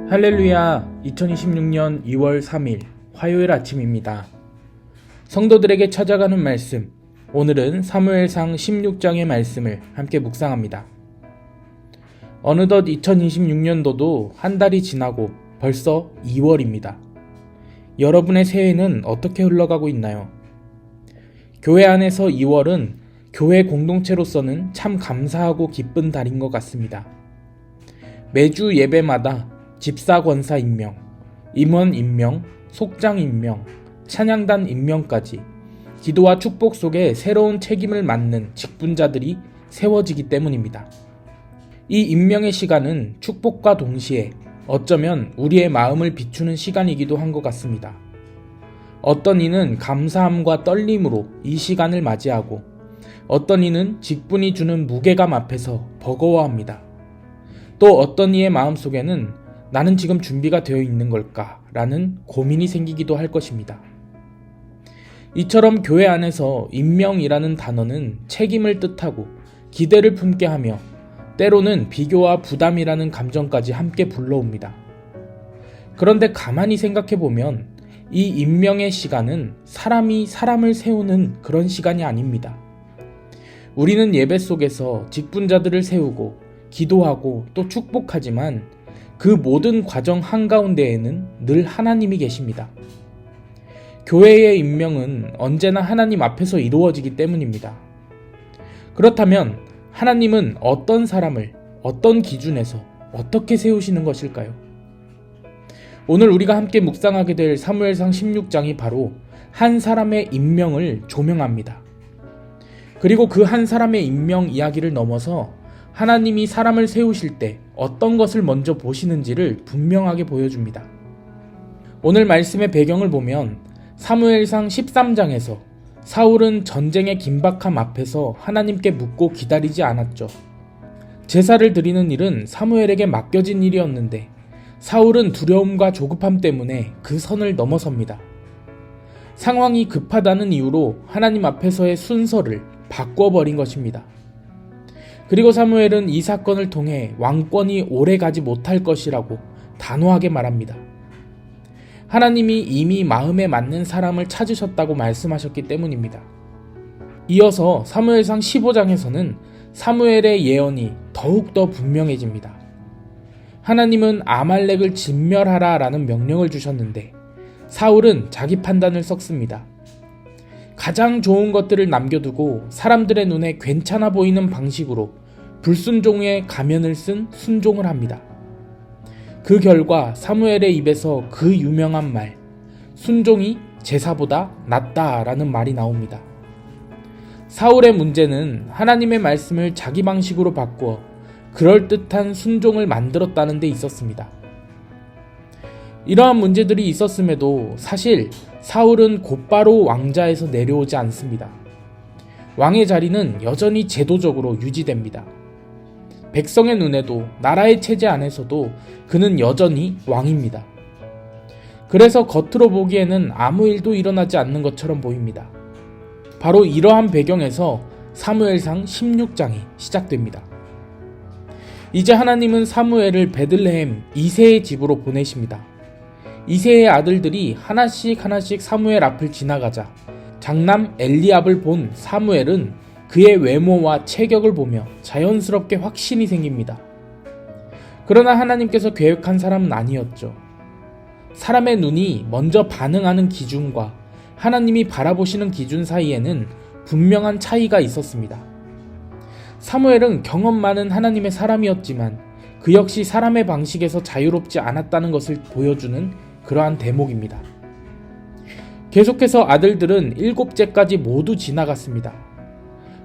할렐루야, 2026년 2월 3일 화요일 아침입니다. 성도들에게 찾아가는 말씀, 오늘은 사무엘상 16장의 말씀을 함께 묵상합니다. 어느덧 2026년도도 한 달이 지나고 벌써 2월입니다. 여러분의 새해는 어떻게 흘러가고 있나요? 교회 안에서 2월은 교회 공동체로서는 참 감사하고 기쁜 달인 것 같습니다. 매주 예배마다 집사 권사 임명, 임원 임명, 속장 임명, 찬양단 임명까지 기도와 축복 속에 새로운 책임을 맡는 직분자들이 세워지기 때문입니다. 이 임명의 시간은 축복과 동시에 어쩌면 우리의 마음을 비추는 시간이기도 한 것 같습니다. 어떤 이는 감사함과 떨림으로 이 시간을 맞이하고 어떤 이는 직분이 주는 무게감 앞에서 버거워합니다. 또 어떤 이의 마음속에는 나는 지금 준비가 되어 있는 걸까? 라는 고민이 생기기도 할 것입니다. 이처럼 교회 안에서 임명이라는 단어는 책임을 뜻하고 기대를 품게 하며 때로는 비교와 부담이라는 감정까지 함께 불러옵니다. 그런데 가만히 생각해보면 이 임명의 시간은 사람이 사람을 세우는 그런 시간이 아닙니다. 우리는 예배 속에서 직분자들을 세우고 기도하고 또 축복하지만 그 모든 과정 한가운데에는 늘 하나님이 계십니다. 교회의 임명은 언제나 하나님 앞에서 이루어지기 때문입니다. 그렇다면 하나님은 어떤 사람을 어떤 기준에서 어떻게 세우시는 것일까요? 오늘 우리가 함께 묵상하게 될 사무엘상 16장이 바로 한 사람의 임명을 조명합니다. 그리고 그 한 사람의 임명 이야기를 넘어서 하나님이 사람을 세우실 때 어떤 것을 먼저 보시는지를 분명하게 보여줍니다. 오늘 말씀의 배경을 보면 사무엘상 13장에서 사울은 전쟁의 긴박함 앞에서 하나님께 묻고 기다리지 않았죠. 제사를 드리는 일은 사무엘에게 맡겨진 일이었는데 사울은 두려움과 조급함 때문에 그 선을 넘어섭니다. 상황이 급하다는 이유로 하나님 앞에서의 순서를 바꿔버린 것입니다. 그리고 사무엘은 이 사건을 통해 왕권이 오래 가지 못할 것이라고 단호하게 말합니다. 하나님이 이미 마음에 맞는 사람을 찾으셨다고 말씀하셨기 때문입니다. 이어서 사무엘상 15장에서는 사무엘의 예언이 더욱더 분명해집니다. 하나님은 아말렉을 진멸하라 라는 명령을 주셨는데 사울은 자기 판단을 섞습니다. 가장 좋은 것들을 남겨두고 사람들의 눈에 괜찮아 보이는 방식으로 불순종의 가면을 쓴 순종을 합니다. 그 결과 사무엘의 입에서 그 유명한 말, 순종이 제사보다 낫다라는 말이 나옵니다. 사울의 문제는 하나님의 말씀을 자기 방식으로 바꾸어 그럴듯한 순종을 만들었다는 데 있었습니다. 이러한 문제들이 있었음에도 사실 사울은 곧바로 왕자에서 내려오지 않습니다. 왕의 자리는 여전히 제도적으로 유지됩니다. 백성의 눈에도 나라의 체제 안에서도 그는 여전히 왕입니다. 그래서 겉으로 보기에는 아무 일도 일어나지 않는 것처럼 보입니다. 바로 이러한 배경에서 사무엘상 16장이 시작됩니다. 이제 하나님은 사무엘을 베들레헴 이새의 집으로 보내십니다. 이새의 아들들이 하나씩 사무엘 앞을 지나가자 장남 엘리압을 본 사무엘은 그의 외모와 체격을 보며 자연스럽게 확신이 생깁니다. 그러나 하나님께서 계획한 사람은 아니었죠. 사람의 눈이 먼저 반응하는 기준과 하나님이 바라보시는 기준 사이에는 분명한 차이가 있었습니다. 사무엘은 경험 많은 하나님의 사람이었지만 그 역시 사람의 방식에서 자유롭지 않았다는 것을 보여주는 그러한 대목입니다. 계속해서 아들들은 7째까지 모두 지나갔습니다.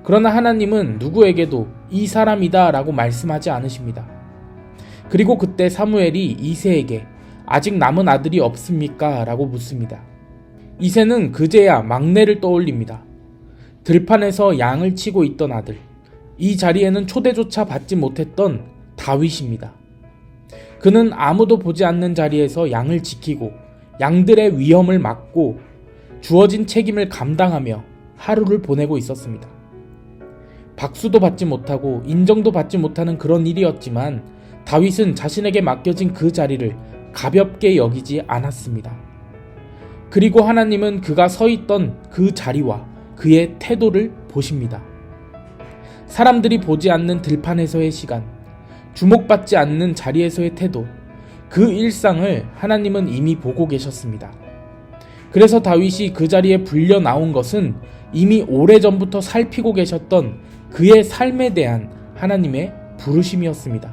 그러나 하나님은 누구에게도 이 사람이다 라고 말씀하지 않으십니다. 그리고 그때 사무엘이 이새에게 아직 남은 아들이 없습니까? 라고 묻습니다. 이새는 그제야 막내를 떠올립니다. 들판에서 양을 치고 있던 아들, 이 자리에는 초대조차 받지 못했던 다윗입니다. 그는 아무도 보지 않는 자리에서 양을 지키고 양들의 위험을 막고 주어진 책임을 감당하며 하루를 보내고 있었습니다. 박수도 받지 못하고 인정도 받지 못하는 그런 일이었지만 다윗은 자신에게 맡겨진 그 자리를 가볍게 여기지 않았습니다. 그리고 하나님은 그가 서 있던 그 자리와 그의 태도를 보십니다. 사람들이 보지 않는 들판에서의 시간, 주목받지 않는 자리에서의 태도, 그 일상을 하나님은 이미 보고 계셨습니다. 그래서 다윗이 그 자리에 불려 나온 것은 이미 오래전부터 살피고 계셨던 그의 삶에 대한 하나님의 부르심이었습니다.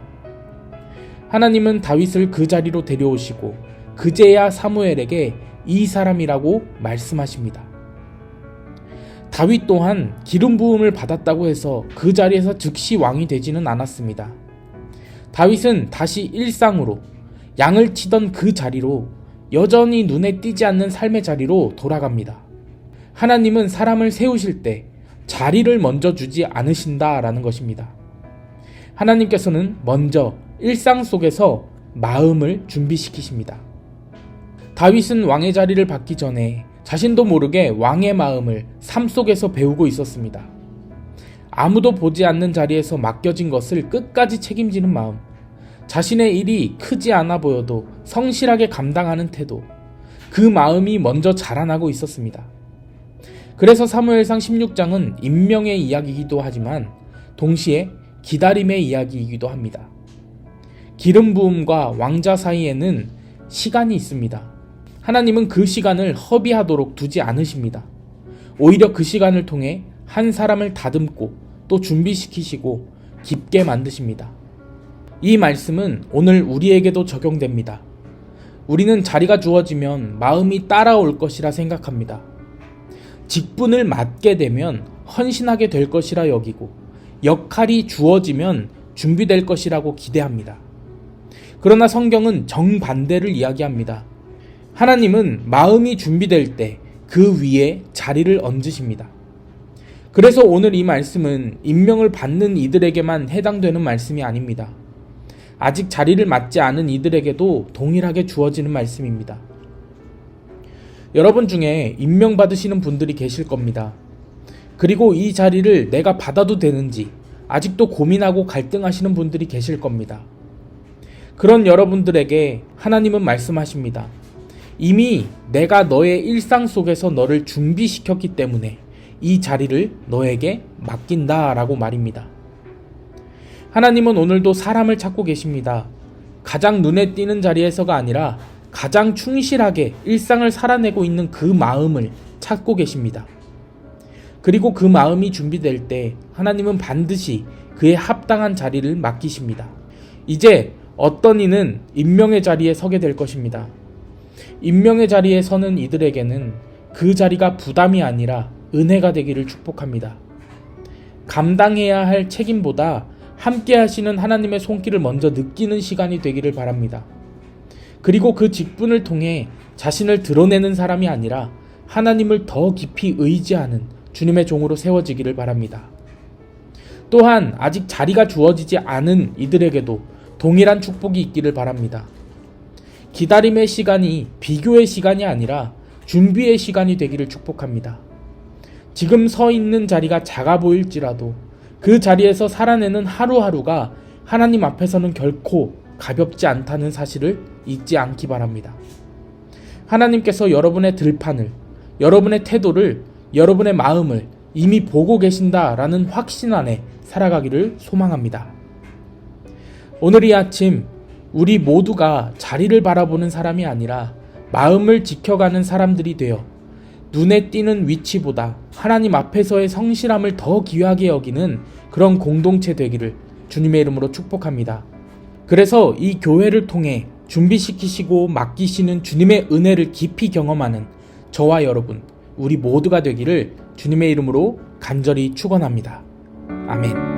하나님은 다윗을 그 자리로 데려오시고 그제야 사무엘에게 이 사람이라고 말씀하십니다. 다윗 또한 기름 부음을 받았다고 해서 그 자리에서 즉시 왕이 되지는 않았습니다. 다윗은 다시 일상으로, 양을 치던 그 자리로, 여전히 눈에 띄지 않는 삶의 자리로 돌아갑니다. 하나님은 사람을 세우실 때 자리를 먼저 주지 않으신다라는 것입니다. 하나님께서는 먼저 일상 속에서 마음을 준비시키십니다. 다윗은 왕의 자리를 받기 전에 자신도 모르게 왕의 마음을 삶 속에서 배우고 있었습니다. 아무도 보지 않는 자리에서 맡겨진 것을 끝까지 책임지는 마음, 자신의 일이 크지 않아 보여도 성실하게 감당하는 태도, 그 마음이 먼저 자라나고 있었습니다. 그래서 사무엘상 16장은 임명의 이야기이기도 하지만 동시에 기다림의 이야기이기도 합니다. 기름 부음과 왕자 사이에는 시간이 있습니다. 하나님은 그 시간을 허비하도록 두지 않으십니다. 오히려 그 시간을 통해 한 사람을 다듬고 또 준비시키시고 깊게 만드십니다. 이 말씀은 오늘 우리에게도 적용됩니다. 우리는 자리가 주어지면 마음이 따라올 것이라 생각합니다. 직분을 맡게 되면 헌신하게 될 것이라 여기고 역할이 주어지면 준비될 것이라고 기대합니다. 그러나 성경은 정반대를 이야기합니다. 하나님은 마음이 준비될 때 그 위에 자리를 얹으십니다. 그래서 오늘 이 말씀은 임명을 받는 이들에게만 해당되는 말씀이 아닙니다. 아직 자리를 맡지 않은 이들에게도 동일하게 주어지는 말씀입니다. 여러분 중에 임명받으시는 분들이 계실 겁니다. 그리고 이 자리를 내가 받아도 되는지 아직도 고민하고 갈등하시는 분들이 계실 겁니다. 그런 여러분들에게 하나님은 말씀하십니다. 이미 내가 너의 일상 속에서 너를 준비시켰기 때문에 이 자리를 너에게 맡긴다라고 말입니다. 하나님은 오늘도 사람을 찾고 계십니다. 가장 눈에 띄는 자리에서가 아니라 가장 충실하게 일상을 살아내고 있는 그 마음을 찾고 계십니다. 그리고 그 마음이 준비될 때 하나님은 반드시 그에 합당한 자리를 맡기십니다. 이제 어떤 이는 임명의 자리에 서게 될 것입니다. 임명의 자리에 서는 이들에게는 그 자리가 부담이 아니라 은혜가 되기를 축복합니다. 감당해야 할 책임보다 함께 하시는 하나님의 손길을 먼저 느끼는 시간이 되기를 바랍니다. 그리고 그 직분을 통해 자신을 드러내는 사람이 아니라 하나님을 더 깊이 의지하는 주님의 종으로 세워지기를 바랍니다. 또한 아직 자리가 주어지지 않은 이들에게도 동일한 축복이 있기를 바랍니다. 기다림의 시간이 비교의 시간이 아니라 준비의 시간이 되기를 축복합니다. 지금 서 있는 자리가 작아 보일지라도 그 자리에서 살아내는 하루하루가 하나님 앞에서는 결코 가볍지 않다는 사실을 잊지 않기 바랍니다. 하나님께서 여러분의 들판을, 여러분의 태도를, 여러분의 마음을 이미 보고 계신다라는 확신 안에 살아가기를 소망합니다. 오늘 이 아침 우리 모두가 자리를 바라보는 사람이 아니라 마음을 지켜가는 사람들이 되어 눈에 띄는 위치보다 하나님 앞에서의 성실함을 더 귀하게 여기는 그런 공동체 되기를 주님의 이름으로 축복합니다. 그래서 이 교회를 통해 준비시키시고 맡기시는 주님의 은혜를 깊이 경험하는 저와 여러분, 우리 모두가 되기를 주님의 이름으로 간절히 축원합니다. 아멘.